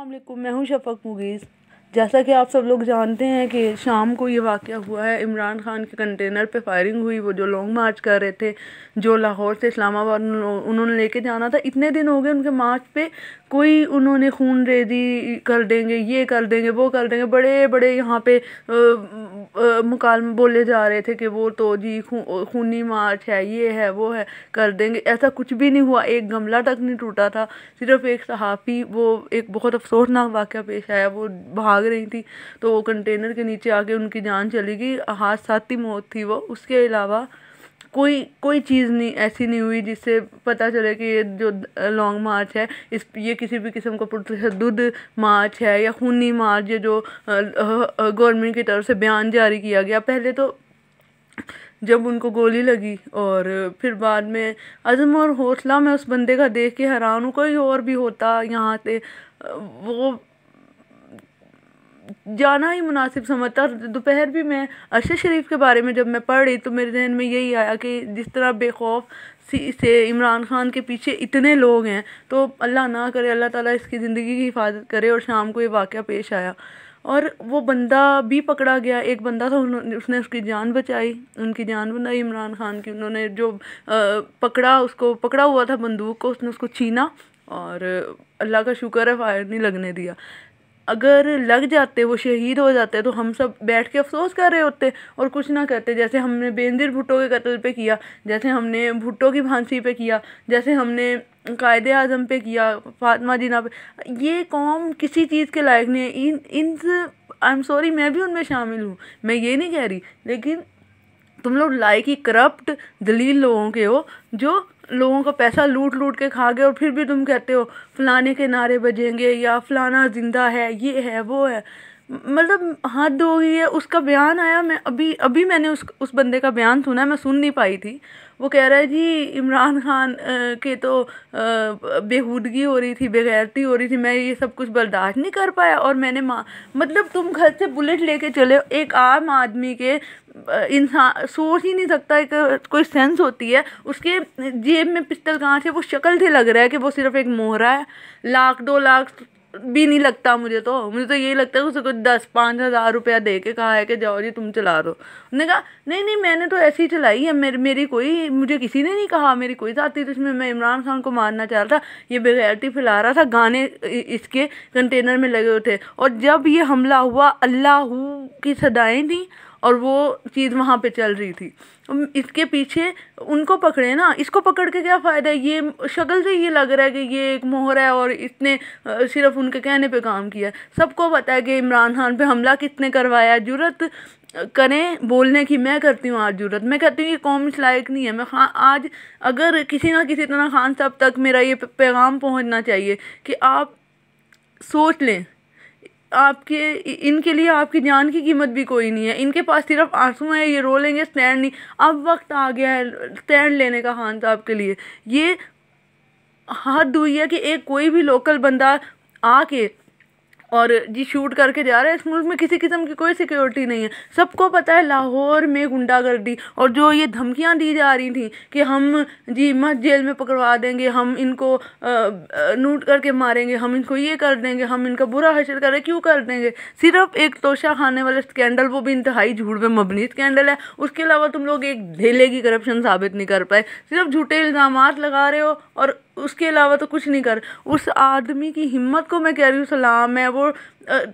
वालेकुम, मैं हूँ शफ़क़ मुगीज़। जैसा कि आप सब लोग जानते हैं कि शाम को ये वाक़या हुआ है, इमरान खान के कंटेनर पे फायरिंग हुई। वो जो लॉन्ग मार्च कर रहे थे, जो लाहौर से इस्लामाबाद उन्होंने लेके जाना था। इतने दिन हो गए उनके मार्च पे, कोई उन्होंने खून रेज़ी कर देंगे, ये कर देंगे, वो कर देंगे, बड़े बड़े यहाँ पे मुकालमे बोले जा रहे थे कि वो तो जी खूनी मार्च है, ये है, वो है, कर देंगे। ऐसा कुछ भी नहीं हुआ, एक गमला तक नहीं टूटा था। सिर्फ एक सहाफ़ी, वो एक बहुत अफसोसनाक वाक़या पेश आया। वो भाग रही थी तो वो कंटेनर के नीचे आके उनकी जान चली गई। हादसाती मौत थी वो। उसके अलावा कोई चीज़ नहीं ऐसी नहीं हुई जिससे पता चले कि ये जो लॉन्ग मार्च है ये किसी भी किस्म का पुरतशद्दुद मार्च है या खूनी मार्च है जो गवर्नमेंट की तरफ से बयान जारी किया गया। पहले तो जब उनको गोली लगी और फिर बाद में अज़्म और हौसला मैं उस बंदे का देख के हैरान हूँ। कोई और भी होता यहाँ से वो जाना ही मुनासिब समझता। दोपहर भी मैं अरशद शरीफ के बारे में जब मैं पढ़ रही तो मेरे जहन में यही आया कि जिस तरह बेखौफ से इमरान खान के पीछे इतने लोग हैं, तो अल्लाह ना करे, अल्लाह ताला इसकी ज़िंदगी की हिफाजत करे। और शाम को ये वाक़या पेश आया और वो बंदा भी पकड़ा गया। एक बंदा था, उसने उसकी जान बचाई, उनकी जान बनाई इमरान खान की। उन्होंने जो पकड़ा, उसको पकड़ा हुआ था बंदूक को, उसने उसको छीना और अल्लाह का शुक्र है फायर नहीं लगने दिया। अगर लग जाते, वो शहीद हो जाते, तो हम सब बैठ के अफसोस कर रहे होते और कुछ ना करते। जैसे हमने बेनज़ीर भुट्टो के कत्ल पे किया, जैसे हमने भुट्टो की फांसी पे किया, जैसे हमने कायदे आज़म पे किया, फातिमा जिन्ना पे। ये कौम किसी चीज़ के लायक नहीं है। आई एम सॉरी, मैं भी उनमें शामिल हूँ, मैं ये नहीं कह रही, लेकिन तुम लोग लायक ही करप्ट दलील लोगों के हो जो लोगों का पैसा लूट लूट के खा गए। और फिर भी तुम कहते हो फलाने के नारे बजेंगे या फलाना जिंदा है, ये है, वो है। मतलब हद हो गई है। उसका बयान आया, मैं अभी मैंने उस बंदे का बयान सुना, मैं सुन नहीं पाई थी। वो कह रहा है जी इमरान खान के तो बेहूदगी हो रही थी, बेगैरती हो रही थी, मैं ये सब कुछ बर्दाश्त नहीं कर पाया और मैंने मतलब तुम घर से बुलेट लेके चले, एक आम आदमी के इंसान सोच ही नहीं सकता। एक कोई सेंस होती है, उसके जेब में पिस्टल कहाँ से, वो शक्ल से लग रहा है कि वो सिर्फ एक मोहरा है। 1-2 लाख भी नहीं लगता मुझे तो यही लगता है कि उसे कुछ 10-5 हज़ार रुपया दे के कहा है कि जाओ जी तुम चला दो। उन्होंने कहा नहीं मैंने तो ऐसी ही चलाई है, मुझे किसी ने नहीं कहा, मेरी कोई जाती दुश्मनी, मैं इमरान खान को मारना चाह रहा था, ये बेगैरती फैला रहा था, गाने इसके कंटेनर में लगे हुए थे। और जब ये हमला हुआ, अल्लाह की सदाएं थी और वो चीज़ वहाँ पे चल रही थी। इसके पीछे उनको पकड़े ना, इसको पकड़ के क्या फ़ायदा है। ये शक्ल से ये लग रहा है कि ये एक मोहर है और इसने सिर्फ उनके कहने पे काम किया है। सबको पता है कि इमरान खान पे हमला किसने करवाया। जुर्रत करें बोलने की, मैं करती हूँ आज जुर्रत, मैं कहती हूँ ये कौम इस लायक नहीं है। मैं आज अगर किसी ना किसी तरह खान साहब तक मेरा ये पैगाम पहुँचना चाहिए कि आप सोच लें, आपके इनके लिए आपकी जान की कीमत भी कोई नहीं है। इनके पास सिर्फ आंसू हैं, ये रो लेंगे, स्टैंड नहीं। अब वक्त आ गया है स्टैंड लेने का खान साहब के लिए। ये हद हुई है कि एक कोई भी लोकल बंदा आके और जी शूट करके जा रहा है। इस मुल्क में किसी किस्म की कोई सिक्योरिटी नहीं है। सबको पता है लाहौर में गुंडागर्दी, और जो ये धमकियां दी जा रही थी कि हम जी मत जेल में पकड़वा देंगे, हम इनको नूट करके मारेंगे, हम इनको ये कर देंगे, हम इनका बुरा हशर करें, क्यों कर देंगे। सिर्फ एक तोशा खाने वाले स्कैंडल, वो भी इंतहाई झूठ पे मबनी स्कैंडल है। उसके अलावा तुम लोग एक ढेले की करप्शन साबित नहीं कर पाए। सिर्फ झूठे इल्ज़ामात लगा रहे हो और उसके अलावा तो कुछ नहीं कर। उस आदमी की हिम्मत को मैं कह रही हूँ सलाम है। वो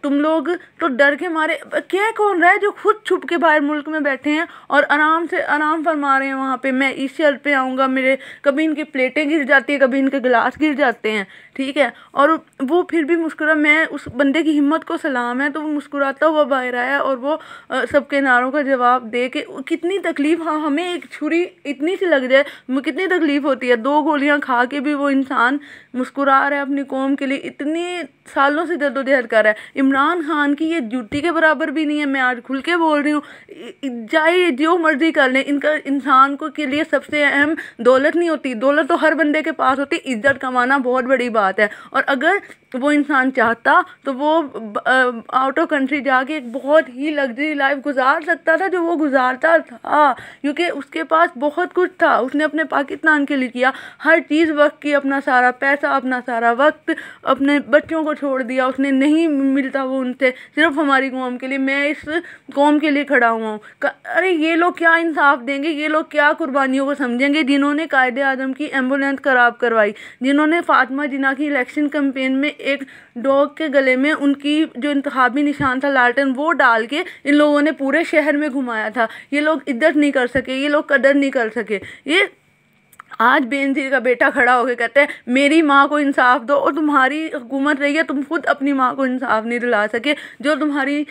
तुम लोग तो डर के मारे, क्या कौन रहा है जो खुद छुप के बाहर मुल्क में बैठे हैं और आराम फरमा रहे हैं वहाँ पे। मैं इस शर्त पे आऊँगा, मेरे कभी इनकी प्लेटें गिर जाती है, कभी इनके गिलास गिर जाते हैं, ठीक है, और वो फिर भी मुस्कुरा। मैं उस बंदे की हिम्मत को सलाम है। तो वो मुस्कुराता हुआ बाहर आया और वो सबके नारों का जवाब दे के, कितनी तकलीफ़, हाँ हमें एक छुरी इतनी सी लग जाए कितनी तकलीफ़ होती है। 2 गोलियाँ खा के भी वो इंसान मुस्कुरा रहा है अपनी कौम के लिए, इतनी सालों से जद्दोजहद कर रहा है। इमरान खान की ये जूती के बराबर भी नहीं है। मैं आज खुल के बोल रही हूँ, चाहे जो मर्जी कर लें, इनका इंसान को के लिए सबसे अहम दौलत नहीं होती। दौलत तो हर बंदे के पास होती, इज्जत कमाना बहुत बड़ी बात है। और अगर वो इंसान चाहता तो वो आउट ऑफ कंट्री जाके एक बहुत ही लग्जरी लाइफ गुजार सकता था, जो वो गुजारता था, क्योंकि उसके पास बहुत कुछ था। उसने अपने पाकिस्तान के लिए किया हर चीज़, वक्त की, अपना सारा पैसा, अपना सारा वक्त, अपने बच्चों को छोड़ दिया। उसने नहीं मिलता वो उनसे, सिर्फ हमारी कौम के लिए, मैं इस कौम के लिए खड़ा हुआ हूँ। अरे ये लोग क्या इंसाफ देंगे, ये लोग क्या कुर्बानियों को समझेंगे, जिन्होंने कायदे आज़म की एम्बुलेंस खराब करवाई, जिन्होंने फातिमा जिन्ना की इलेक्शन कैंपेन में एक डॉग के गले में उनकी जो इंतखाबी निशान था लालटेन, वो डाल के इन लोगों ने पूरे शहर में घुमाया था। ये लोग इज्जत नहीं कर सके, ये लोग कदर नहीं कर सके। ये आज बेनज़ीर का बेटा खड़ा होकर कहते हैं मेरी माँ को इंसाफ दो, और तुम्हारी हुकूमत रही है, तुम खुद अपनी माँ को इंसाफ नहीं दिला सके। जो तुम्हारी,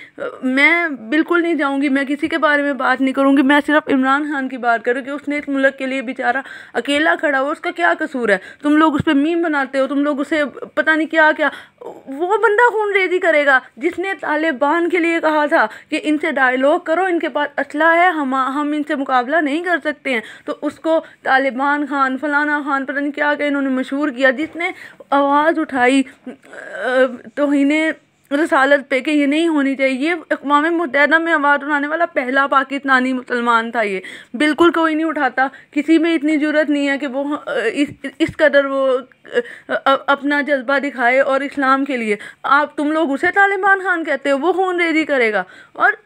मैं बिल्कुल नहीं जाऊँगी, मैं किसी के बारे में बात नहीं करूँगी, मैं सिर्फ इमरान खान की बात करूँ कि उसने इस मुल्क के लिए बेचारा अकेला खड़ा हुआ, उसका क्या कसूर है। तुम लोग उस पर मीम बनाते हो, तुम लोग उसे पता नहीं क्या क्या, वो बंदा खूनरेज़ी करेगा जिसने तालिबान के लिए कहा था कि इनसे डायलॉग करो, इनके पास असला है, हम इनसे मुकाबला नहीं कर सकते हैं। तो उसको तालिबान खान, फलाना खान, पता नहीं क्या क्या इन्होंने मशहूर किया, जिसने आवाज़ उठाई तौहीन रसालत पे कि ये नहीं होनी चाहिए। अक़वाम मुत्तहिदा में आवाज़ उठाने वाला पहला पाकिस्तानी मुसलमान था। ये बिल्कुल कोई नहीं उठाता, किसी में इतनी ज़रूरत नहीं है कि वो इस कदर वो अपना जज्बा दिखाए। और इस्लाम के लिए तुम लोग उसे तालिबान खान कहते हो, वो खूनरेज़ी करेगा, और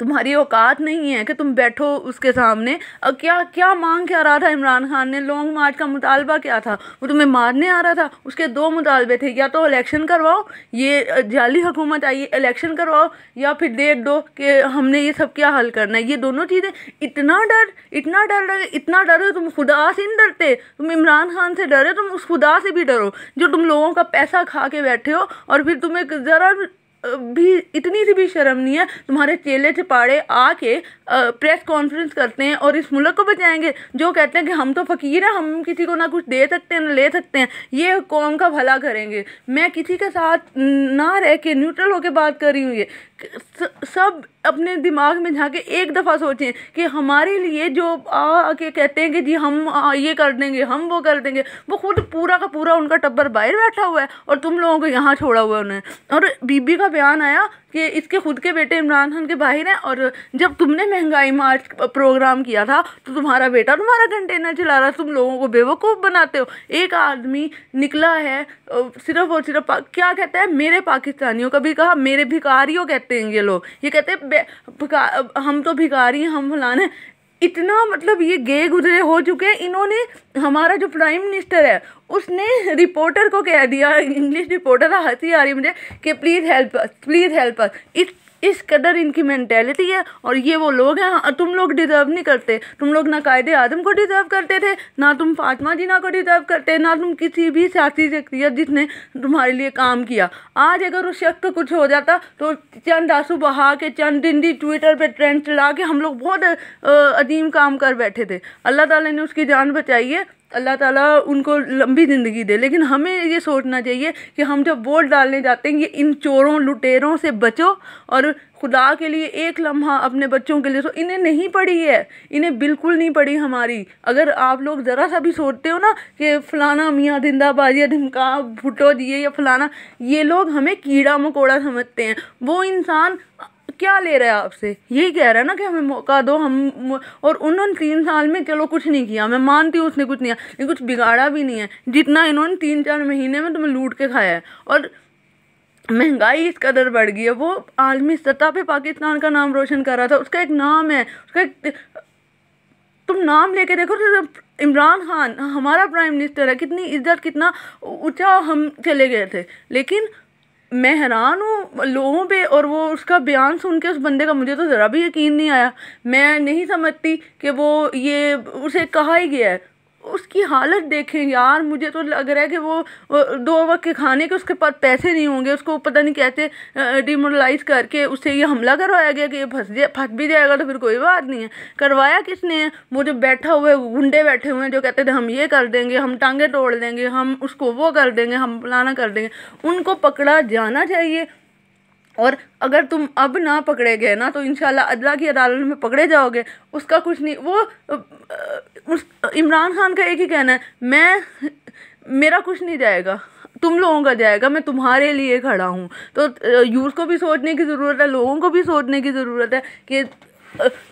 तुम्हारी औकात नहीं है कि तुम बैठो उसके सामने। क्या मांग क्या रहा था इमरान खान ने, लॉन्ग मार्च का मुतालबा क्या था, वो तुम्हें मारने आ रहा था। उसके दो मुतालबे थे, या तो इलेक्शन करवाओ, ये जाली हुकूमत आई, इलेक्शन करवाओ, या फिर डेट दो कि हमने ये सब क्या हल करना है। ये दोनों चीज़ें, इतना डर तुम खुदा से नहीं डरते, तुम इमरान खान से डरे, तुम उस खुदा से भी डरो जो तुम लोगों का पैसा खा के बैठे हो, और फिर तुम्हें ज़रा भी इतनी सी भी शर्म नहीं है। तुम्हारे चेले चपाड़े आके प्रेस कॉन्फ्रेंस करते हैं और इस मुल्क को बचाएंगे, जो कहते हैं कि हम तो फ़कीर हैं, हम किसी को ना कुछ दे सकते हैं ना ले सकते हैं, ये कौम का भला करेंगे। मैं किसी के साथ ना रह के न्यूट्रल होकर बात कर रही हूँ। ये सब अपने दिमाग में झांके एक दफ़ा सोचें कि हमारे लिए जो आके कहते हैं कि जी हम ये कर देंगे, हम वो कर देंगे, वो खुद पूरा का पूरा उनका टब्बर बाहर बैठा हुआ है और तुम लोगों को यहाँ छोड़ा हुआ है उन्हें। और बीबी का बयान आया कि इसके खुद के बेटे इमरान खान के बाहर हैं, और जब तुमने महंगाई मार्च प्रोग्राम किया था तो तुम्हारा बेटा तुम्हारा कंटेनर चला रहा, तुम लोगों को बेवकूफ़ बनाते हो। एक आदमी निकला है सिर्फ और सिर्फ क्या कहता है, मेरे पाकिस्तानियों, कभी कहा मेरे भिखारियों कहते हैं ये लोग, ये कहते हैं हम तो भिखारी हैं, हम फलाने। इतना मतलब ये गे गुजरे हो चुके हैं। इन्होंने, हमारा जो प्राइम मिनिस्टर है उसने रिपोर्टर को कह दिया, इंग्लिश रिपोर्टर था, हंसी आ रही मुझे, कि please help us, please help us. इस कदर इनकी मेंटेलिटी है। और ये वो लोग हैं, तुम लोग डिज़र्व नहीं करते। तुम लोग ना कायदे आज़म को डिज़र्व करते थे, ना तुम फातिमा जिन्ना को डिज़र्व करते, ना तुम किसी भी सियासी शख्सियत जिसने तुम्हारे लिए काम किया। आज अगर उस शख्स को कुछ हो जाता तो चंद आंसू बहा के, चंद दिन दी ट्विटर पे ट्रेंड चला के हम लोग बहुत अजीम काम कर बैठे थे। अल्लाह ताला ने उसकी जान बचाई है, अल्लाह ताला उनको लंबी ज़िंदगी दे। लेकिन हमें ये सोचना चाहिए कि हम जब वोट डालने जाते हैं, ये इन चोरों लुटेरों से बचो, और खुदा के लिए एक लम्हा अपने बच्चों के लिए सो। इन्हें नहीं पड़ी है, इन्हें बिल्कुल नहीं पड़ी हमारी। अगर आप लोग ज़रा सा भी सोचते हो ना कि फ़लाना मियाँ जिंदाबाद या ढिमका भुट्टो दिए या फ़लाना, ये लोग हमें कीड़ा मकोड़ा समझते हैं। वो इंसान क्या ले रहा है आपसे, यही कह रहा है ना कि हमें मौका दो। हम, और उन्होंने 3 साल में चलो कुछ नहीं किया, मैं मानती हूँ उसने कुछ नहीं किया, लेकिन कुछ बिगाड़ा भी नहीं है जितना इन्होंने 3-4 महीने में तुम्हें लूट के खाया है। और महंगाई इस कदर बढ़ गई है। वो आलमी सतह पे पाकिस्तान का नाम रोशन कर रहा था, उसका एक नाम है, उसका एक, तुम नाम लेके देखो तो इमरान खान हमारा प्राइम मिनिस्टर है, कितनी इज्जत, कितना ऊंचा हम चले गए थे। लेकिन मैं हैरान हूँ लोगों पे, और वो उसका बयान सुन के उस बंदे का मुझे तो ज़रा भी यकीन नहीं आया। मैं नहीं समझती कि वो ये उसे कहा ही गया है। उसकी हालत देखें यार, मुझे तो लग रहा है कि वो 2 वक्त के खाने के उसके पास पैसे नहीं होंगे। उसको पता नहीं कैसे डिमोरलाइज करके उससे ये हमला करवाया गया कि ये फंस भी जाएगा तो फिर कोई बात नहीं है। करवाया किसने है? वो जो बैठा हुए गुंडे बैठे हुए हैं जो कहते थे हम ये कर देंगे, हम टांगे तोड़ देंगे, हम उसको वो कर देंगे, हम फलाना कर देंगे। उनको पकड़ा जाना चाहिए। और अगर तुम अब ना पकड़े गए ना तो इंशाल्लाह अल्लाह की अदालत में पकड़े जाओगे। उसका कुछ नहीं, वो उस इमरान खान का एक ही कहना है, मेरा कुछ नहीं जाएगा, तुम लोगों का जाएगा, मैं तुम्हारे लिए खड़ा हूँ। तो यूथ को भी सोचने की ज़रूरत है, लोगों को भी सोचने की ज़रूरत है कि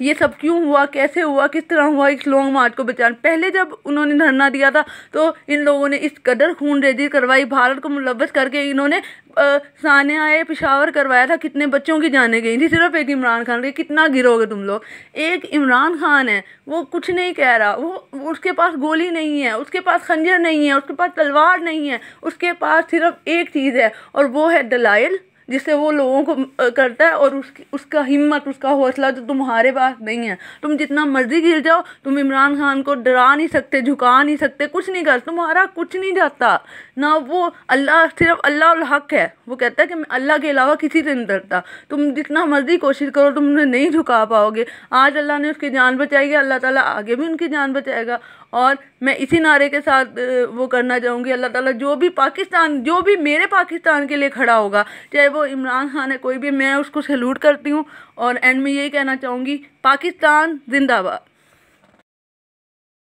ये सब क्यों हुआ, कैसे हुआ, किस तरह हुआ इस लॉन्ग मार्च को बचाना। पहले जब उन्होंने धरना दिया था तो इन लोगों ने इस कदर खूनरेजी करवाई, भारत को मुलव्वस करके इन्होंने सानिया पेशावर करवाया था, कितने बच्चों की जानें गई थी सिर्फ एक इमरान खान के। कितना गिरोगे तुम लोग। एक इमरान खान है, वो कुछ नहीं कह रहा, वो उसके पास गोली नहीं है, उसके पास खंजर नहीं है, उसके पास तलवार नहीं है, उसके पास सिर्फ एक चीज़ है और वो है दलाइल, जिससे वो लोगों को करता है। और उसका हिम्मत, उसका हौसला तो तुम्हारे पास नहीं है। तुम जितना मर्जी गिर जाओ, तुम इमरान खान को डरा नहीं सकते, झुका नहीं सकते, कुछ नहीं कर, तुम्हारा कुछ नहीं जाता ना। वो अल्लाह, सिर्फ अल्लाह और हक है। वो कहता है कि मैं अल्लाह के अलावा किसी से नहीं डरता। तुम जितना मर्जी कोशिश करो, तुम उन्हें नहीं झुका पाओगे। आज अल्लाह ने उसकी जान बचाई है, अल्लाह ताला आगे भी उनकी जान बचाएगा। और मैं इसी नारे के साथ वो करना चाहूँगी, अल्लाह ताला जो भी मेरे पाकिस्तान के लिए खड़ा होगा, चाहे वो इमरान खान है, कोई भी, मैं उसको सैल्यूट करती हूँ। और एंड में यही कहना चाहूँगी, पाकिस्तान जिंदाबाद।